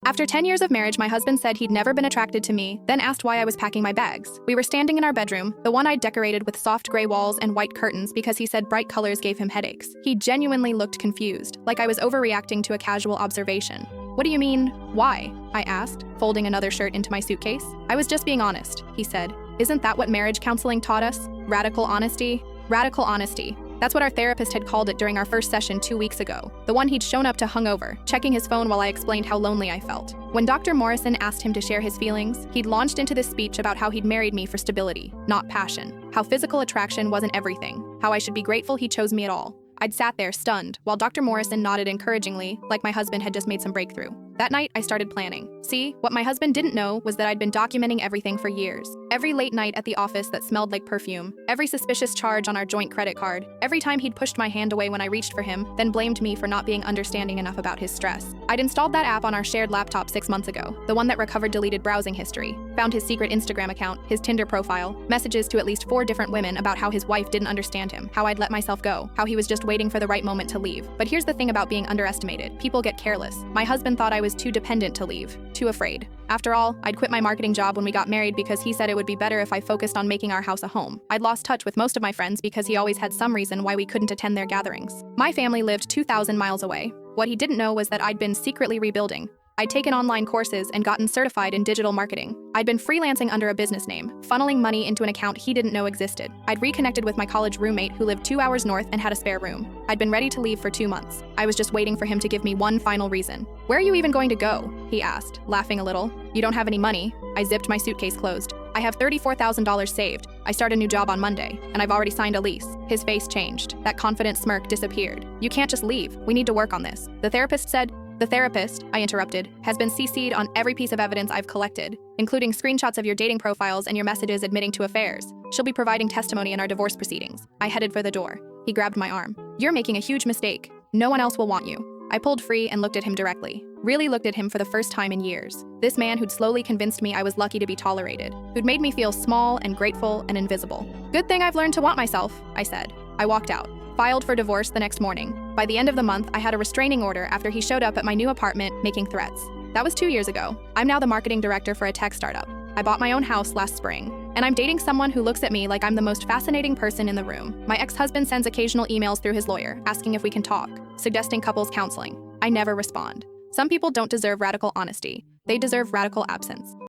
After 10 years of marriage, my husband said he'd never been attracted to me, then asked why I was packing my bags. We were standing in our bedroom, the one I'd decorated with soft gray walls and white curtains because he said bright colors gave him headaches. He genuinely looked confused, like I was overreacting to a casual observation. "What do you mean, why?" I asked, folding another shirt into my suitcase. "I was just being honest," he said. "Isn't that what marriage counseling taught us? Radical honesty?" Radical honesty. That's what our therapist had called it during our first session 2 weeks ago. The one he'd shown up to hungover, checking his phone while I explained how lonely I felt. When Dr. Morrison asked him to share his feelings, he'd launched into this speech about how he'd married me for stability, not passion. How physical attraction wasn't everything. How I should be grateful he chose me at all. I'd sat there stunned, while Dr. Morrison nodded encouragingly, like my husband had just made some breakthrough. That night, I started planning. See, what my husband didn't know was that I'd been documenting everything for years. Every late night at the office that smelled like perfume, every suspicious charge on our joint credit card, every time he'd pushed my hand away when I reached for him, then blamed me for not being understanding enough about his stress. I'd installed that app on our shared laptop 6 months ago, the one that recovered deleted browsing history, found his secret Instagram account, his Tinder profile, messages to at least 4 different women about how his wife didn't understand him, how I'd let myself go, how he was just waiting for the right moment to leave. But here's the thing about being underestimated. People get careless. My husband thought I was too dependent to leave, too afraid. After all, I'd quit my marketing job when we got married because he said it would be better if I focused on making our house a home. I'd lost touch with most of my friends because he always had some reason why we couldn't attend their gatherings. My family lived 2,000 miles away. What he didn't know was that I'd been secretly rebuilding. I'd taken online courses and gotten certified in digital marketing. I'd been freelancing under a business name, funneling money into an account he didn't know existed. I'd reconnected with my college roommate who lived 2 hours north and had a spare room. I'd been ready to leave for 2 months. I was just waiting for him to give me one final reason. "Where are you even going to go?" he asked, laughing a little. "You don't have any money." I zipped my suitcase closed. "I have $34,000 saved. I start a new job on Monday, and I've already signed a lease." His face changed. That confident smirk disappeared. "You can't just leave. We need to work on this." The therapist said. "The therapist," I interrupted, "has been CC'd on every piece of evidence I've collected, including screenshots of your dating profiles and your messages admitting to affairs. She'll be providing testimony in our divorce proceedings." I headed for the door. He grabbed my arm. "You're making a huge mistake. No one else will want you." I pulled free and looked at him directly. Really looked at him for the first time in years. This man who'd slowly convinced me I was lucky to be tolerated, who'd made me feel small and grateful and invisible. "Good thing I've learned to want myself," I said. I walked out. Filed for divorce the next morning. By the end of the month, I had a restraining order after he showed up at my new apartment making threats. That was 2 years ago. I'm now the marketing director for a tech startup. I bought my own house last spring. And I'm dating someone who looks at me like I'm the most fascinating person in the room. My ex-husband sends occasional emails through his lawyer, asking if we can talk, suggesting couples counseling. I never respond. Some people don't deserve radical honesty. They deserve radical absence.